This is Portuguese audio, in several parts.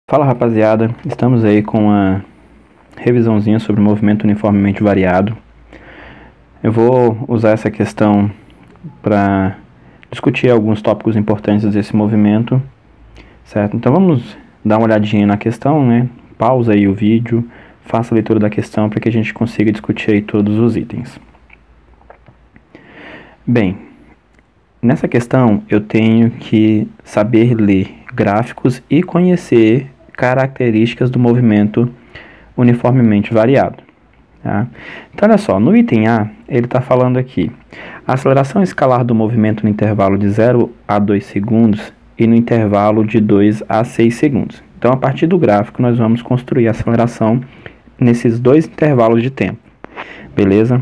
Fala rapaziada, estamos aí com uma revisãozinha sobre movimento uniformemente variado. Eu vou usar essa questão para discutir alguns tópicos importantes desse movimento, certo? Então vamos dar uma olhadinha na questão, né? Pausa aí o vídeo, faça a leitura da questão para que a gente consiga discutir aí todos os itens. Bem, nessa questão eu tenho que saber ler gráficos e conhecer características do movimento uniformemente variado. Tá? Então, olha só, no item A, ele está falando aqui, a aceleração escalar do movimento no intervalo de 0 a 2 segundos e no intervalo de 2 a 6 segundos. Então, a partir do gráfico, nós vamos construir a aceleração nesses dois intervalos de tempo. Beleza?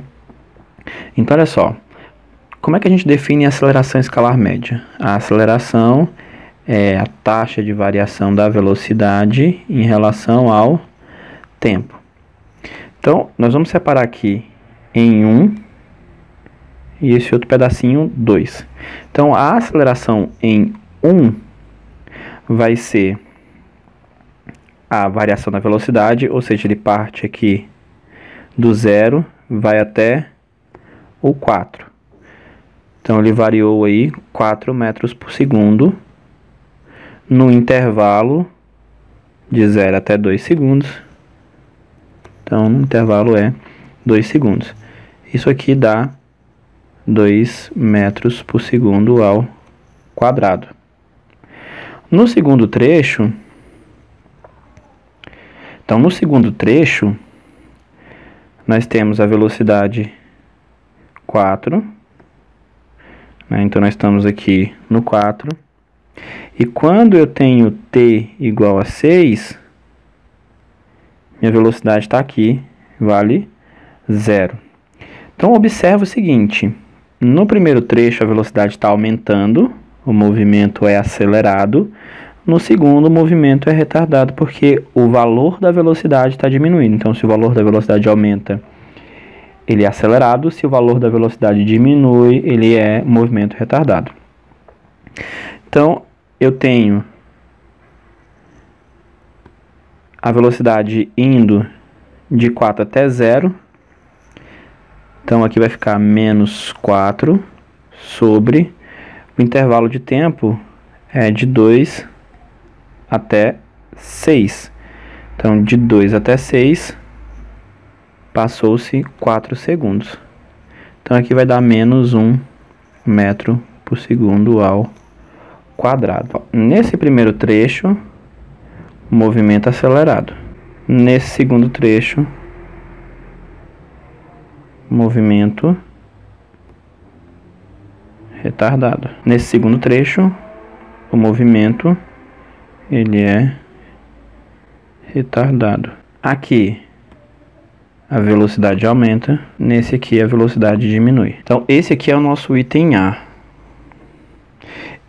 Então, olha só, como é que a gente define a aceleração escalar média? A aceleração é a taxa de variação da velocidade em relação ao tempo. Então, nós vamos separar aqui em 1 e esse outro pedacinho 2. Então, a aceleração em 1 vai ser a variação da velocidade, ou seja, ele parte aqui do 0, vai até o 4. Então, ele variou aí 4 metros por segundo no intervalo de 0 até 2 segundos. Então, o intervalo é 2 segundos. Isso aqui dá 2 metros por segundo ao quadrado. No segundo trecho, nós temos a velocidade 4. Então, nós estamos aqui no 4. E quando eu tenho t igual a 6, minha velocidade está aqui, vale 0. Então, observa o seguinte, no primeiro trecho a velocidade está aumentando, o movimento é acelerado. No segundo, o movimento é retardado, porque o valor da velocidade está diminuindo. Então, se o valor da velocidade aumenta, ele é acelerado. Se o valor da velocidade diminui, ele é movimento retardado. Então, eu tenho a velocidade indo de 4 até 0. Então, aqui vai ficar menos 4 sobre o intervalo de tempo é de 2 até 6. Então, de 2 até 6, passou-se 4 segundos. Então, aqui vai dar menos 1 metro por segundo ao quadrado. Nesse primeiro trecho, movimento acelerado. Nesse segundo trecho, movimento retardado. Nesse segundo trecho, o movimento ele é retardado. Aqui a velocidade aumenta, nesse aqui a velocidade diminui. Então esse aqui é o nosso item A.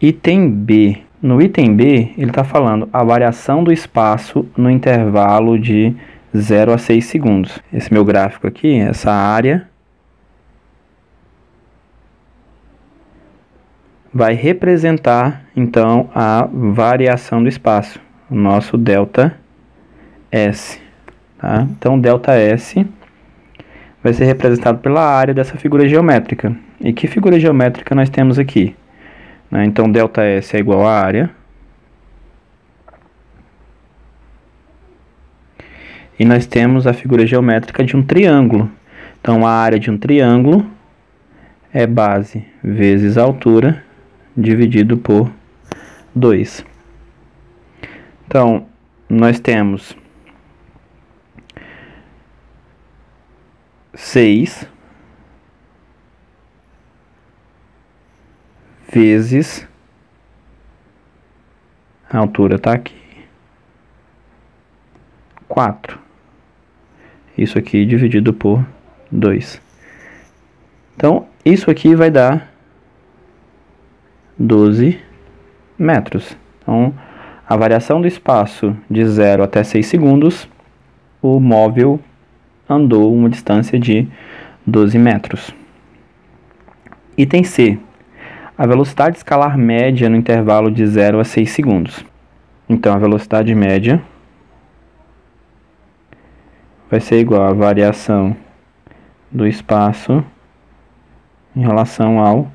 Item B. No item B, ele está falando a variação do espaço no intervalo de 0 a 6 segundos. Esse meu gráfico aqui, essa área, vai representar, então, a variação do espaço, o nosso delta S. Tá? Então, delta S vai ser representado pela área dessa figura geométrica. E que figura geométrica nós temos aqui? Então, ΔS é igual à área. E nós temos a figura geométrica de um triângulo. Então, a área de um triângulo é base vezes altura dividido por 2. Então, nós temos 6 vezes a altura está aqui, 4. Isso aqui dividido por 2. Então, isso aqui vai dar 12 metros. Então, a variação do espaço de 0 até 6 segundos, o móvel andou uma distância de 12 metros. Item C. A velocidade escalar média no intervalo de 0 a 6 segundos. Então, a velocidade média vai ser igual à variação do espaço em relação ao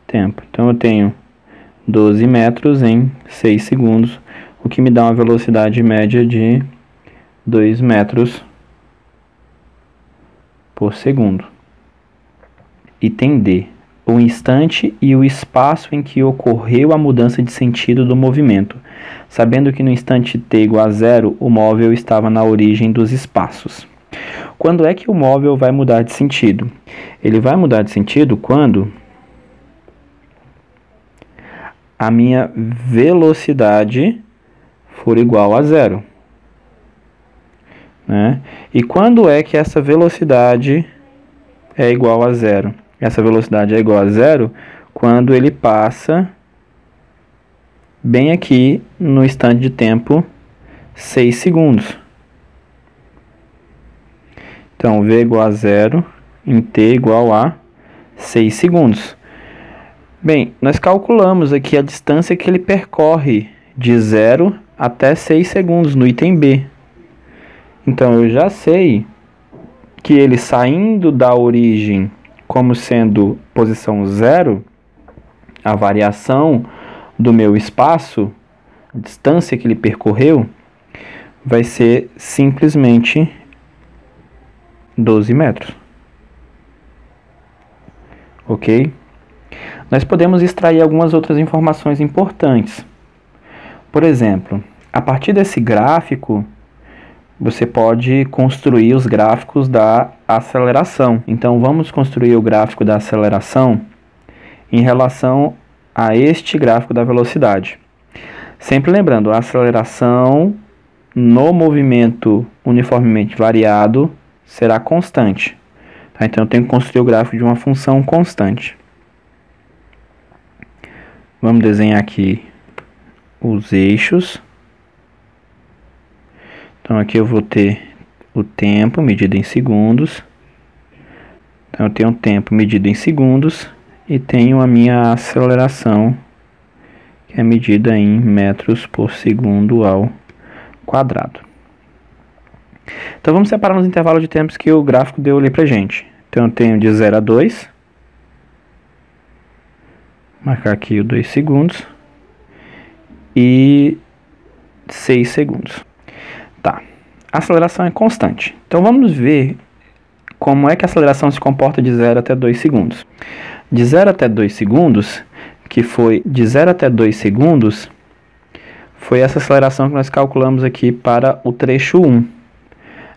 tempo. Então, eu tenho 12 metros em 6 segundos, o que me dá uma velocidade média de 2 metros por segundo. Item D. O instante e o espaço em que ocorreu a mudança de sentido do movimento, sabendo que no instante t igual a 0, o móvel estava na origem dos espaços. Quando é que o móvel vai mudar de sentido? Ele vai mudar de sentido quando a minha velocidade for igual a 0. Né? E quando é que essa velocidade é igual a 0? Essa velocidade é igual a 0 quando ele passa bem aqui no instante de tempo 6 segundos. Então, V igual a 0 em T igual a 6 segundos. Bem, nós calculamos aqui a distância que ele percorre de 0 até 6 segundos no item B. Então, eu já sei que ele saindo da origem como sendo posição 0, a variação do meu espaço, a distância que ele percorreu, vai ser simplesmente 12 metros. Ok? Nós podemos extrair algumas outras informações importantes. Por exemplo, a partir desse gráfico, você pode construir os gráficos da aceleração. Então, vamos construir o gráfico da aceleração em relação a este gráfico da velocidade. Sempre lembrando, a aceleração no movimento uniformemente variado será constante. Tá? Então, eu tenho que construir o gráfico de uma função constante. Vamos desenhar aqui os eixos. Então, aqui eu vou ter o tempo medido em segundos. Então, eu tenho o tempo medido em segundos e tenho a minha aceleração, que é medida em metros por segundo ao quadrado. Então, vamos separar nos intervalos de tempos que o gráfico deu ali pra gente. Então, eu tenho de 0 a 2. Marcar aqui os 2 segundos. E 6 segundos. Tá. A aceleração é constante. Então, vamos ver como é que a aceleração se comporta de 0 até 2 segundos. De 0 até 2 segundos, que foi de 0 até 2 segundos, foi essa aceleração que nós calculamos aqui para o trecho 1.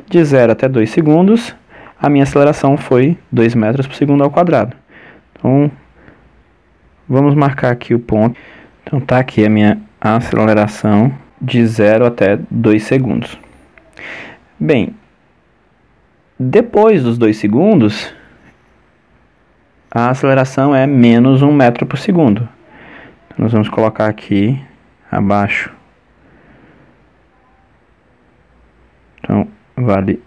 De 0 até 2 segundos, a minha aceleração foi 2 metros por segundo ao quadrado. Então, vamos marcar aqui o ponto. Então, tá aqui a minha aceleração de 0 até 2 segundos. Bem, depois dos 2 segundos, a aceleração é menos 1 metro por segundo. Então, nós vamos colocar aqui abaixo. Então, vale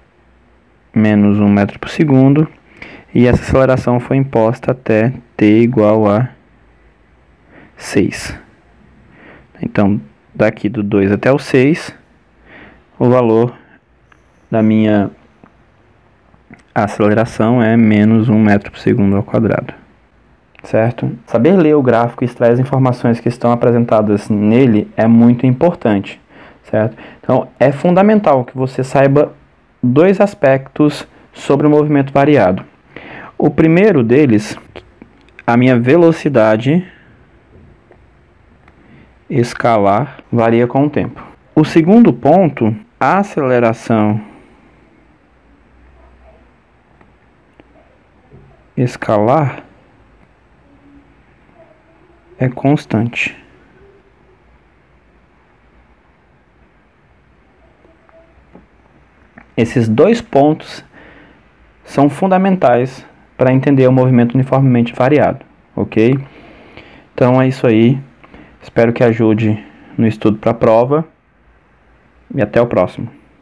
menos 1 metro por segundo. E essa aceleração foi imposta até t igual a 6. Então, daqui do 2 até o 6, o valor da minha aceleração é menos 1 metro por segundo ao quadrado. Certo? Saber ler o gráfico e extrair as informações que estão apresentadas nele é muito importante. Certo? Então, é fundamental que você saiba dois aspectos sobre o movimento variado. O primeiro deles, a minha velocidade escalar varia com o tempo. O segundo ponto, a aceleração escalar é constante. Esses dois pontos são fundamentais para entender o movimento uniformemente variado, ok? Então é isso aí. Espero que ajude no estudo para a prova e até o próximo.